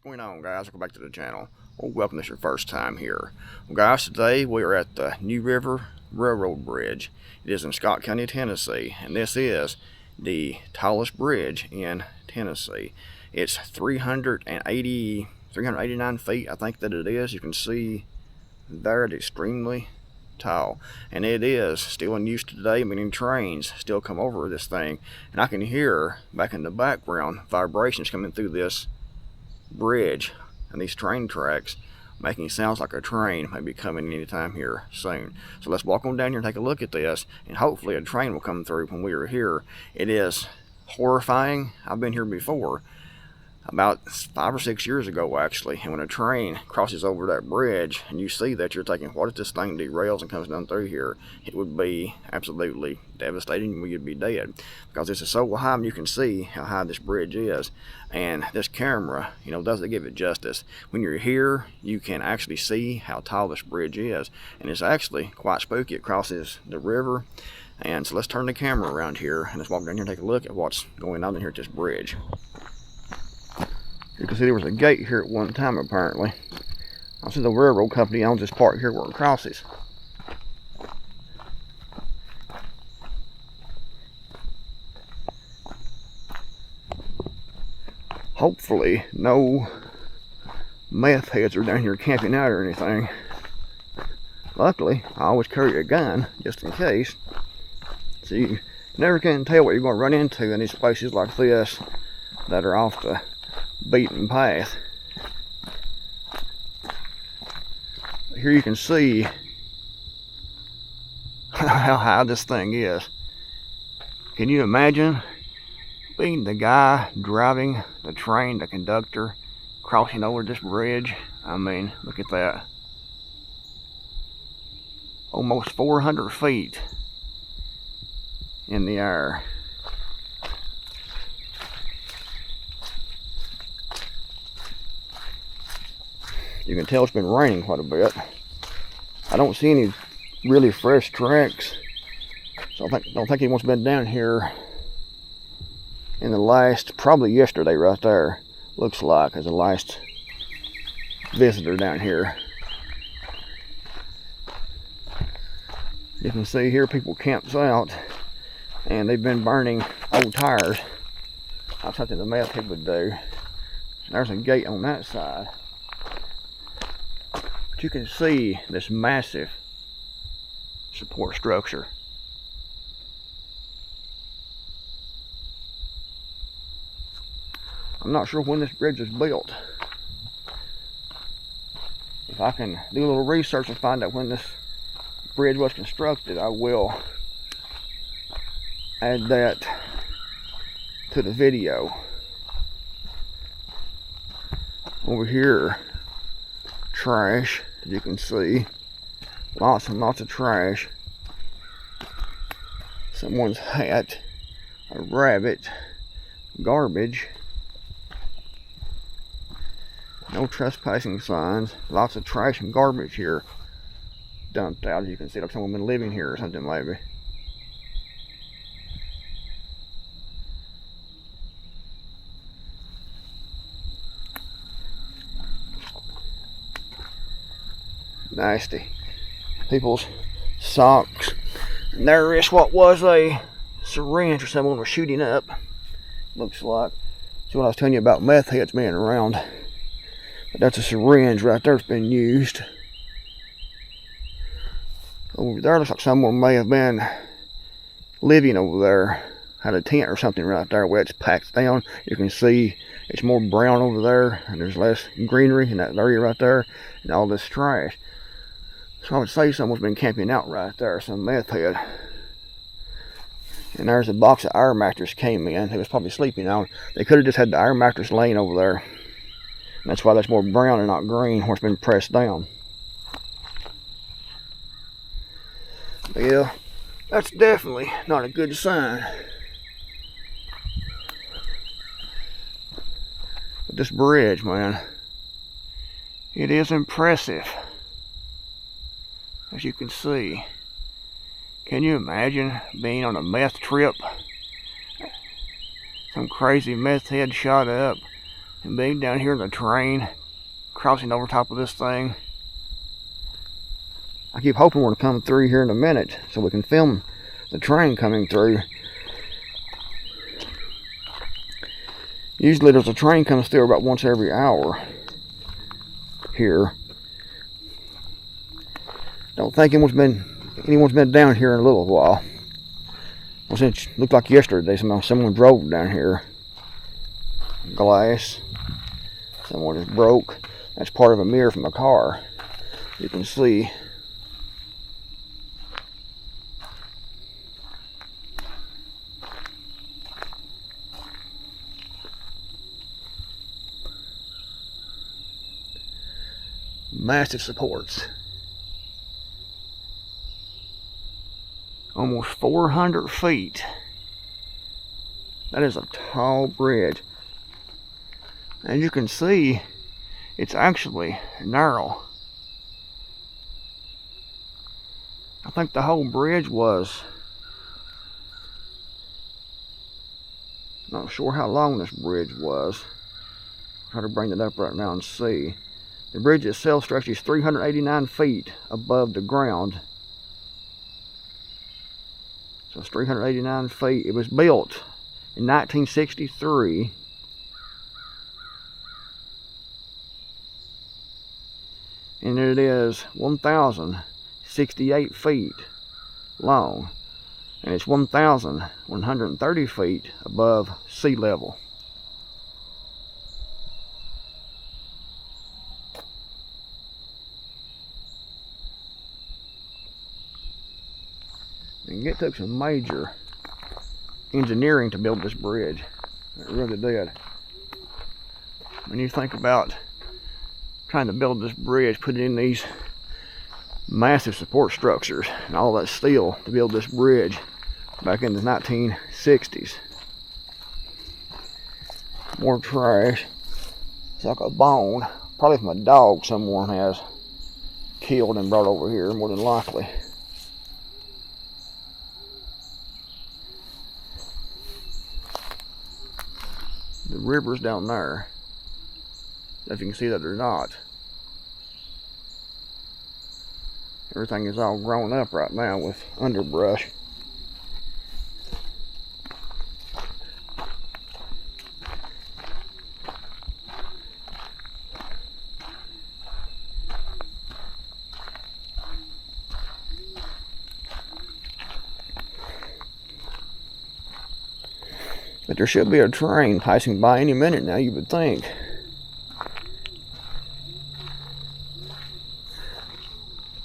What's going on, guys? Welcome back to the channel. Well, welcome if it's your first time here. Well, guys, today we are at the New River Railroad Bridge. It is in Scott County, Tennessee, and this is the tallest bridge in Tennessee. It's 389 feet, I think that it is. You can see there it's extremely tall, and it is still in use today, meaning trains still come over this thing, and I can hear back in the background vibrations coming through this bridge and these train tracks, making sounds like a train may be coming anytime here soon. So let's walk on down here and take a look at this, and hopefully a train will come through when we are here. It is horrifying. I've been here before, about 5 or 6 years ago actually, and when a train crosses over that bridge and you see that, you're thinking, what if this thing derails and comes down through here? It would be absolutely devastating. We'd be dead, because this is so high and you can see how high this bridge is. And this camera, doesn't give it justice. When you're here, you can actually see how tall this bridge is, and it's actually quite spooky. It crosses the river. And so let's turn the camera around here and let's walk down here and take a look at what's going on in here at this bridge. You can see there was a gate here at one time, apparently. I see the railroad company owns this part here where it crosses. Hopefully no meth heads are down here camping out or anything. Luckily, I always carry a gun just in case. So you never can tell what you're going to run into in these places like this that are off the beaten path. Here you can see how high this thing is. Can you imagine being the guy driving the train, the conductor, crossing over this bridge? I mean, look at that. Almost 400 feet in the air. You can tell it's been raining quite a bit. I don't see any really fresh tracks, so I don't think anyone's been down here in the last, probably yesterday right there, looks like, as the last visitor down here. You can see here people camps out, and they've been burning old tires. That's something the meth head would do. There's a gate on that side. You can see this massive support structure. I'm not sure when this bridge was built. If I can do a little research and find out when this bridge was constructed, I will add that to the video. Over here, trash. As you can see, lots and lots of trash. Someone's hat, a rabbit, garbage. No trespassing signs. Lots of trash and garbage here dumped out. As you can see, like someone's been living here or something maybe. Nasty. People's socks. And there is what was a syringe or someone was shooting up, looks like. That's what I was telling you about meth heads being around. But that's a syringe right there that's been used. Over there looks like someone may have been living over there. Had a tent or something right there where it's packed down. You can see it's more brown over there, and there's less greenery in that area right there, and all this trash. So I would say someone's been camping out right there, some meth head. And there's a box of air mattress came in. They was probably sleeping on. They could have just had the air mattress laying over there. And that's why that's more brown and not green where it's been pressed down. But yeah, that's definitely not a good sign. But this bridge, man, it is impressive. As you can see. Can you imagine being on a meth trip? Some crazy meth head shot up And being down here in the terrain, crossing over top of this thing, I keep hoping we're going to come through here in a minute so we can film the train coming through. Usually there's a train comes through about once every hour here. Don't think anyone's been down here in a little while. Well, since it looked like yesterday someone drove down here. Glass. Someone is broke. That's part of a mirror from a car. You can see. Massive supports. Almost 400 feet. That is a tall bridge. As you can see, it's actually narrow. I think the whole bridge was, not sure how long this bridge was. I'll try to bring it up right now and see. The bridge itself stretches 389 feet above the ground. So it's 389 feet. It was built in 1963. And it is 1,068 feet long. And it's 1,130 feet above sea level. And it took some major engineering to build this bridge. It really did. When you think about trying to build this bridge, put in these massive support structures and all that steel to build this bridge back in the 1960s. More trash. It's like a bone, probably from a dog someone has killed and brought over here, more than likely. The river's down there. If you can see that or not. Everything is all grown up right now with underbrush. But there should be a train passing by any minute now, you would think.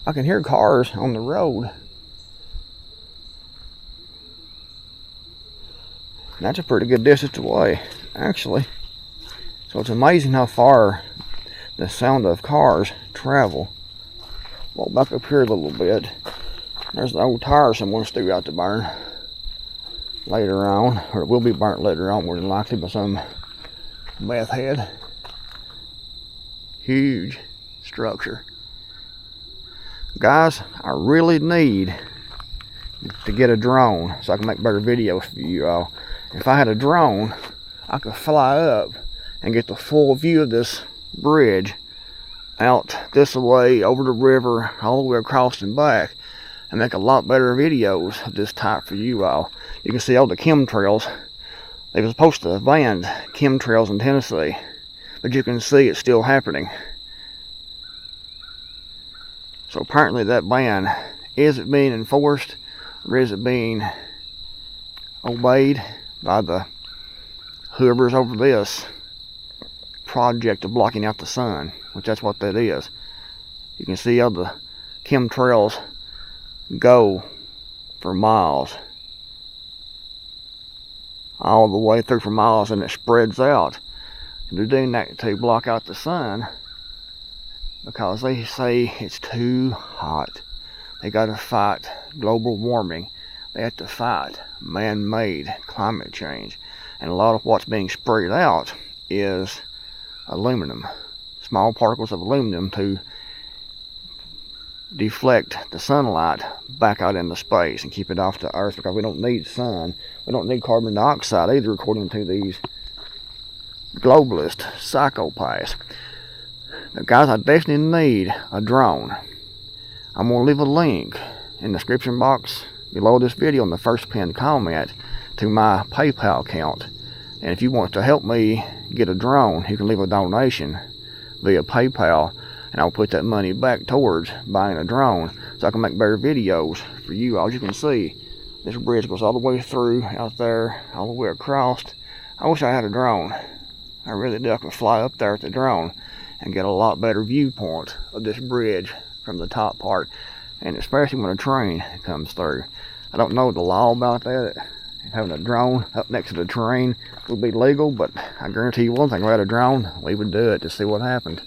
I can hear cars on the road. That's a pretty good distance away, actually. So it's amazing how far the sound of cars travel. Walk back up here a little bit. There's an old tire someone's threw out to burn later on, or it will be burnt later on, more than likely by some meth head. Huge structure. Guys, I really need to get a drone so I can make better videos for you all. If I had a drone, I could fly up and get the full view of this bridge out this way, over the river, all the way across and back, and make a lot better videos of this type for you all. You can see all the chemtrails. They were supposed to have banned chemtrails in Tennessee, but you can see it's still happening. So apparently that ban, is it being enforced, or is it being obeyed by the whoever's over this project of blocking out the sun, which that's what that is. You can see how the chemtrails go for miles, all the way through for miles, and it spreads out. And they're doing that to block out the sun because they say it's too hot. They got to fight global warming. They have to fight man-made climate change. And a lot of what's being sprayed out is aluminum, small particles of aluminum to deflect the sunlight back out into space and keep it off the earth, because we don't need sun. We don't need carbon dioxide either, according to these globalist psychopaths. Now guys, I definitely need a drone. I'm going to leave a link in the description box below this video in the first pinned comment to my PayPal account. And if you want to help me get a drone, you can leave a donation via PayPal, and I'll put that money back towards buying a drone so I can make better videos for you all. As you can see, this bridge goes all the way through out there, all the way across. I wish I had a drone. I really do. I could fly up there with the drone and get a lot better viewpoint of this bridge from the top part, and especially when a train comes through. I don't know the law about that. Having a drone up next to the train would be legal, but I guarantee you one thing, if we had a drone, we would do it to see what happened.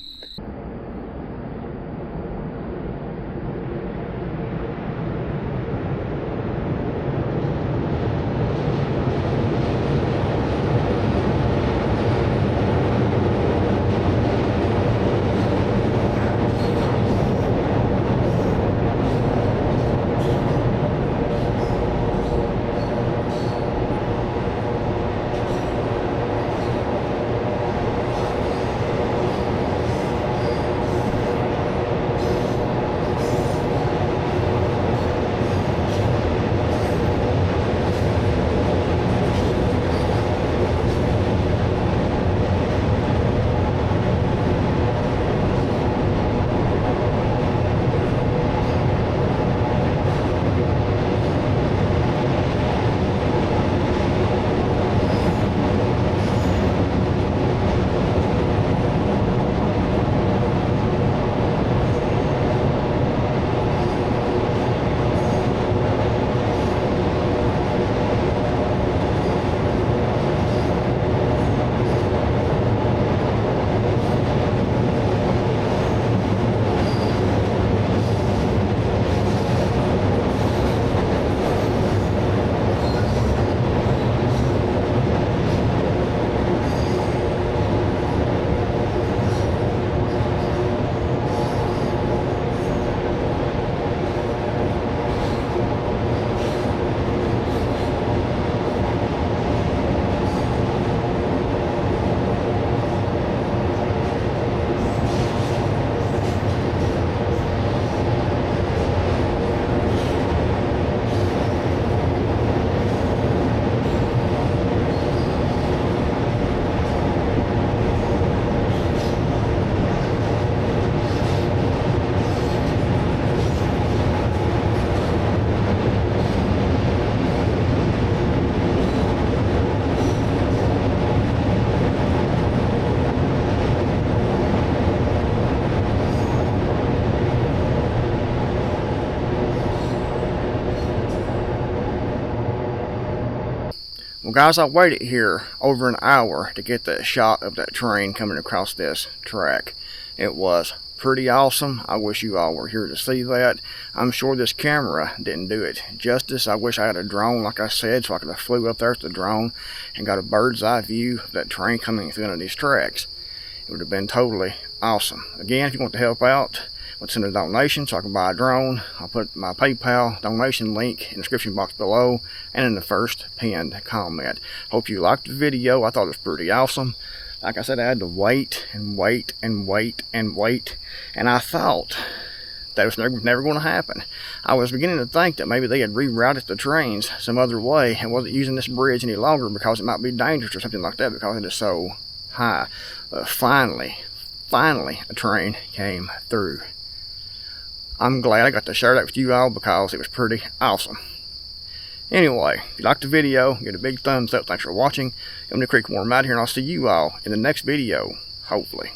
Well guys, I waited here over an hour to get that shot of that train coming across this track. It was pretty awesome. I wish you all were here to see that. I'm sure this camera didn't do it justice. I wish I had a drone, like I said, so I could have flew up there with the drone and got a bird's eye view of that train coming through one of these tracks. It would have been totally awesome. Again, if you want to help out, let's send a donation so I can buy a drone. I'll put my PayPal donation link in the description box below and in the first pinned comment. Hope you liked the video. I thought it was pretty awesome. Like I said, I had to wait and wait and wait and wait, and I thought that was never going to happen. I was beginning to think that maybe they had rerouted the trains some other way and wasn't using this bridge any longer because it might be dangerous or something like that because it is so high. But finally, a train came through. I'm glad I got to share that with you all because it was pretty awesome. Anyway, if you liked the video, give it a big thumbs up. Thanks for watching. I'm the Creekmore out here, and I'll see you all in the next video, hopefully.